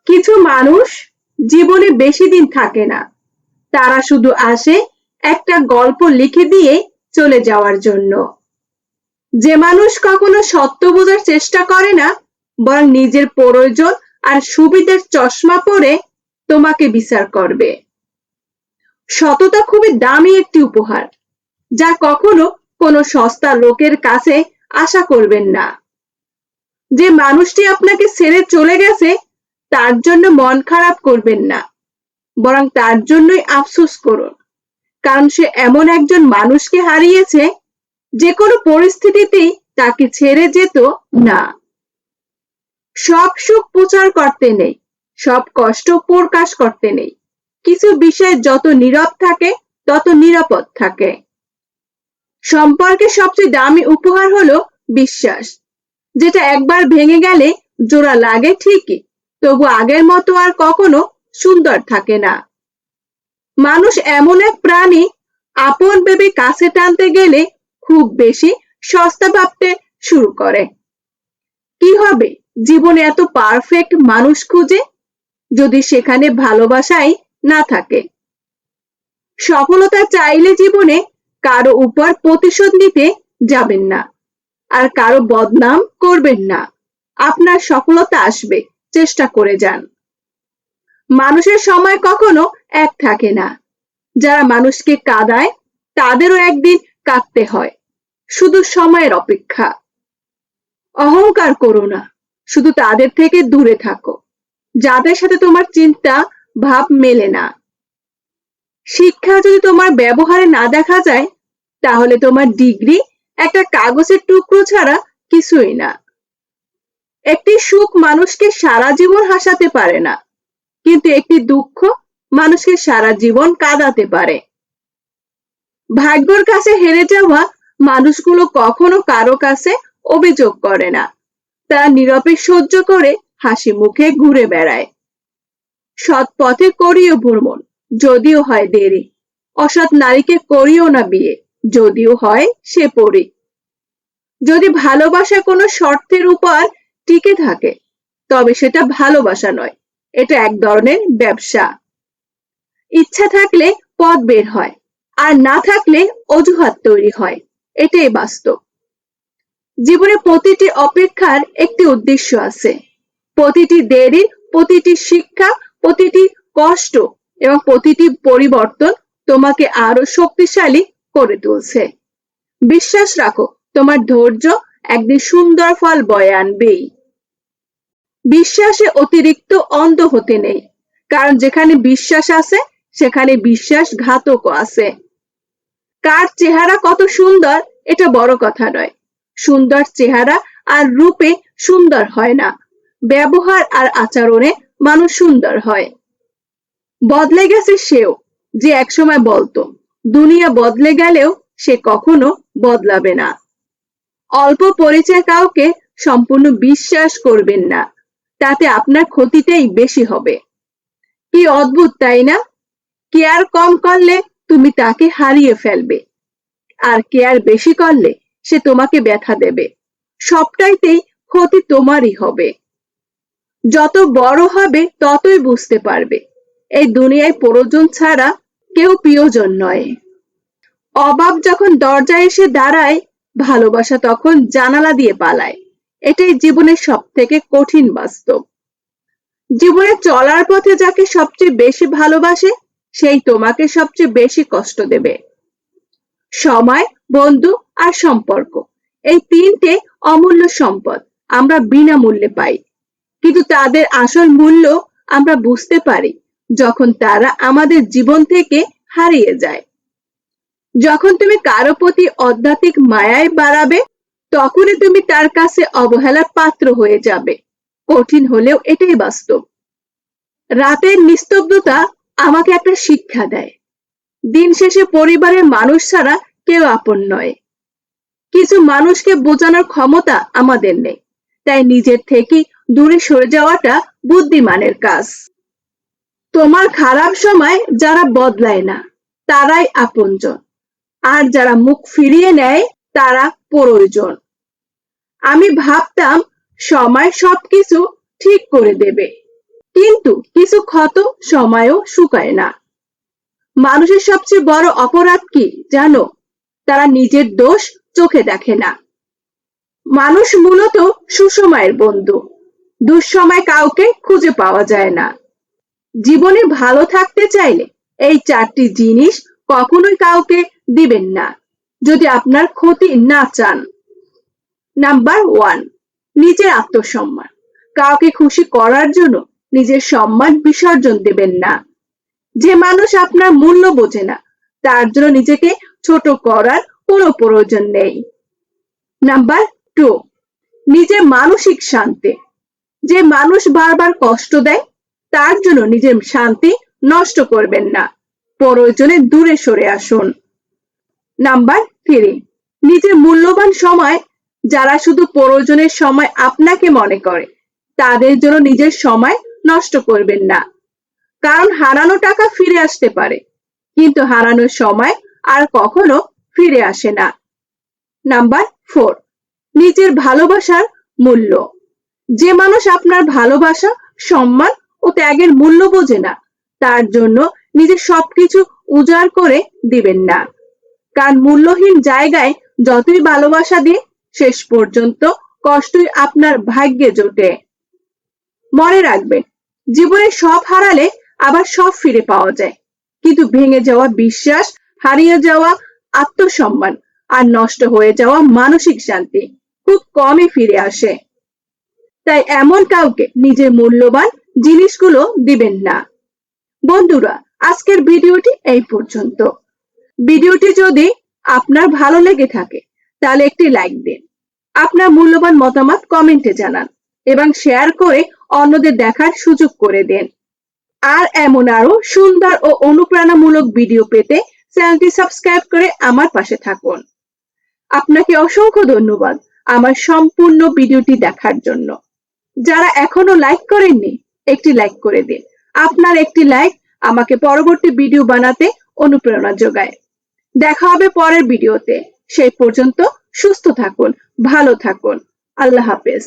কিছু মানুষ জীবনে বেশি দিন থাকে না, তারা শুধু আসে একটা গল্প লিখে দিয়ে চলে যাওয়ার জন্য। যে মানুষ কখনো সত্য বোঝার চেষ্টা করে না, বরং নিজের প্রয়োজন আর সুবিধার চশমা পরে তোমাকে বিচার করবে। সততা খুবই দামি একটি উপহার, যা কখনো কোনো সস্তা লোকের কাছে আশা করবেন না। যে মানুষটি আপনাকে ছেড়ে চলে গেছে, তার জন্য মন খারাপ করবেন না, বরং তার জন্যই আফসোস করুন, কারণ সে এমন একজন মানুষকে হারিয়েছে যে কোনো পরিস্থিতিতেই তাকে ছেড়ে যেত না। সব সুখ প্রচার করতে নেই, সব কষ্ট প্রকাশ করতে নেই। কিছু বিষয় যত নীরব থাকে তত নিরাপদ থাকে। সম্পর্কের সবচেয়ে দামি উপহার হলো বিশ্বাস, যেটা একবার ভেঙে গেলে জোড়া লাগে ঠিকই, তবু আগের মতো আর কখনো সুন্দর থাকে না। মানুষ এমন এক প্রাণী, আপন ভেবে কাছে টানতে গেলে খুব বেশি সস্তা ভাবতে শুরু করে। কি হবে জীবনে এত পারফেক্ট মানুষ খুঁজে, যদি সেখানে ভালোবাসাই না থাকে? সফলতা চাইলে জীবনে কারো উপর প্রতিশোধ নিতে যাবেন না, আর কারো বদনাম করবেন না। আপনার সফলতা আসবে, চেষ্টা করে যান। মানুষের সময় কখনো এক থাকে না। যারা মানুষকে কাঁদায় তাদেরও একদিন কাঁদতে হয়, শুধু সময়ের অপেক্ষা। অহংকার করো না, শুধু তাদের থেকে দূরে থাকো যাদের সাথে তোমার চিন্তা ভাব মেলে না। শিক্ষা যদি তোমার ব্যবহারে না দেখা যায়, তাহলে তোমার ডিগ্রি একটা কাগজের টুকরো ছাড়া কিছুই না। একটি সুখ মানুষকে সারা জীবন হাসাতে পারে না, কিন্তু একটি দুঃখ মানুষকে সারা জীবন কাঁদাতে পারে। ভাগ্যের কাছে হেরে যাওয়া মানুষগুলো কখনো কারো কাছে অভিযোগ করে না, তারা নীরবে সহ্য করে হাসি মুখে ঘুরে বেড়ায়। সৎ পথে করিও ভ্রমণ, যদিও হয় দেরি। অসৎ নারীকে করিও না বিয়ে, যদিও হয় সে পরী। যদি ভালোবাসা কোনো শর্তের উপর টিকে থাকে, তবে সেটা ভালোবাসা নয়, এটা এক ধরনের ব্যবসা। ইচ্ছা থাকলে পথ বের হয়, আর না থাকলে অজুহাত তৈরি হয়, এটাই বাস্তব। জীবনে প্রতিটি অপেক্ষার একটি উদ্দেশ্য আছে। প্রতিটি দেরির, প্রতিটি শিক্ষা, প্রতিটি কষ্ট এবং প্রতিটি পরিবর্তন তোমাকে আরো শক্তিশালী করে তুলছে। বিশ্বাস রাখো, তোমার ধৈর্য একদিন সুন্দর ফল বয়ে আনবেই। বিশ্বাসে অতিরিক্ত অন্ধ হতে নেই, কারণ যেখানে বিশ্বাস আছে সেখানে বিশ্বাসঘাতকও আছে। কার চেহারা কত সুন্দর এটা বড় কথা নয়, সুন্দর চেহারা আর রূপে সুন্দর হয় না, ব্যবহার আর আচরণে মানুষ সুন্দর হয়। বদলে গেছে সেও, যে একসময় বলতো দুনিয়া বদলে গেলেও সে কখনো বদলাবে না। অল্প পরিচয় কাউকে সম্পূর্ণ বিশ্বাস করবেন না, তাতে আপনার ক্ষতিটাই বেশি হবে। কি অদ্ভুত তাই না? কেয়ার কম করলে তুমি তাকে হারিয়ে ফেলবে, আর কেয়ার বেশি করলে সে তোমাকে ব্যথা দেবে। সবটাইতেই ক্ষতি তোমারই হবে। যত বড় হবে ততই বুঝতে পারবে এই দুনিয়ায় প্রয়োজন ছাড়া কেউ প্রিয়জন নয়। অভাব যখন দরজায় এসে দাঁড়ায়, ভালোবাসা তখন জানালা দিয়ে পালায়। এটাই জীবনের সব থেকে কঠিন বাস্তব। জীবনে চলার পথে যাকে সবচেয়ে বেশি ভালোবাসে, সেই তোমাকে সবচেয়ে বেশি কষ্ট দেবে। সময়, বন্ধু আর সম্পর্ক, এই তিনটে অমূল্য সম্পদ আমরা বিনামূল্যে পাই, কিন্তু তাদের আসল মূল্য আমরা বুঝতে পারি যখন তারা আমাদের জীবন থেকে হারিয়ে যায়। যখন তুমি কারো প্রতি আধ্যাত্মিক মায়ায় বাড়াবে, তখনই তুমি তার কাছে অবহেলার পাত্র হয়ে যাবে। কঠিন হলেও এটাই বাস্তব। রাতের নিস্তব্ধতা আমাকে একটা শিক্ষা দেয়, দিন শেষে পরিবারের মানুষ ছাড়া কেউ আপন নয়। কিছু মানুষকে বোঝানোর ক্ষমতা আমাদের নেই, তাই নিজের থেকে দূরে সরে যাওয়াটা বুদ্ধিমানের কাজ। তোমার খারাপ সময় যারা বদলায় না, তারাই আপনজন, আর যারা মুখ ফিরিয়ে নেয় তারা প্রয়োজন। আমি ভাবতাম সময় সবকিছু ঠিক করে দেবে, কিন্তু কিছু ক্ষত সময়ও শুকায় না। মানুষের সবচেয়ে বড় অপরাধ কি জানো? তারা নিজের দোষ চোখে দেখে না। মানুষ মূলত সুসময়ের বন্ধু, দুঃসময় কাউকে খুঁজে পাওয়া যায় না। জীবনে ভালো থাকতে চাইলে এই 4টি জিনিস কখনোই কাউকে দিবেন না, যদি আপনার ক্ষতি না চান। নাম্বার 1, নিজের আত্মসম্মান। কাউকে খুশি করার জন্য নিজের সম্মান বিসর্জন দেবেন না। যে মানুষ আপনার মূল্য বোঝে না, তার জন্য নিজেকে ছোট করার কোনো প্রয়োজন নেই। নাম্বার 2, নিজের মানসিক শান্তি। যে মানুষ বারবার কষ্ট দেয়, তার জন্য নিজের শান্তি নষ্ট করবেন না, প্রয়োজনে দূরে সরে আসুন। নাম্বার 3, নিজের মূল্যবান সময়। যারা শুধু প্রয়োজনের সময় আপনাকে মনে করে, তাদের জন্য নিজের সময় নষ্ট করবেন না। কারণ হারানো টাকা ফিরে আসতে পারে, কিন্তু হারানোর সময় আর কখনো ফিরে আসে না। নাম্বার 4, নিজের ভালোবাসার মূল্য। যে মানুষ আপনার ভালোবাসা, সম্মান ও ত্যাগের মূল্য বোঝে না, তার জন্য নিজের সবকিছু উজাড় করে দিবেন না। কারণ মূল্যহীন জায়গায় যতই ভালোবাসা দিয়ে, শেষ পর্যন্ত কষ্টই আপনার ভাগ্যে জোটে। মনে রাখবেন, জীবনে সব হারালে আবার সব ফিরে পাওয়া যায়, কিন্তু ভেঙে যাওয়া বিশ্বাস, হারিয়ে যাওয়া আত্মসম্মান আর নষ্ট হয়ে যাওয়া মানসিক শান্তি খুব কমই ফিরে আসে। তাই এমন কাউকে নিজের মূল্যবান জিনিসগুলো দিবেন না। বন্ধুরা, আজকের ভিডিওটি এই পর্যন্ত। ভিডিওটি যদি আপনার ভালো লেগে থাকে, তাহলে একটি লাইক দিন। আপনার মূল্যবান মতামত কমেন্টে জানান এবং শেয়ার করে অন্যদের দেখার সুযোগ করে দেন। আর এমন আরো সুন্দর ও অনুপ্রেরণামূলক ভিডিও পেতে চ্যানেলটি সাবস্ক্রাইব করে আমার পাশে থাকুন। আপনাকে অসংখ্য ধন্যবাদ আমার সম্পূর্ণ ভিডিওটি দেখার জন্য। যারা এখনো লাইক করেননি, একটি লাইক করে দিন। আপনার একটি লাইক আমাকে পরবর্তী ভিডিও বানাতে অনুপ্রেরণা যোগায়। দেখা হবে পরের ভিডিওতে। সেই পর্যন্ত সুস্থ থাকুন, ভালো থাকুন। আল্লাহ হাফেজ।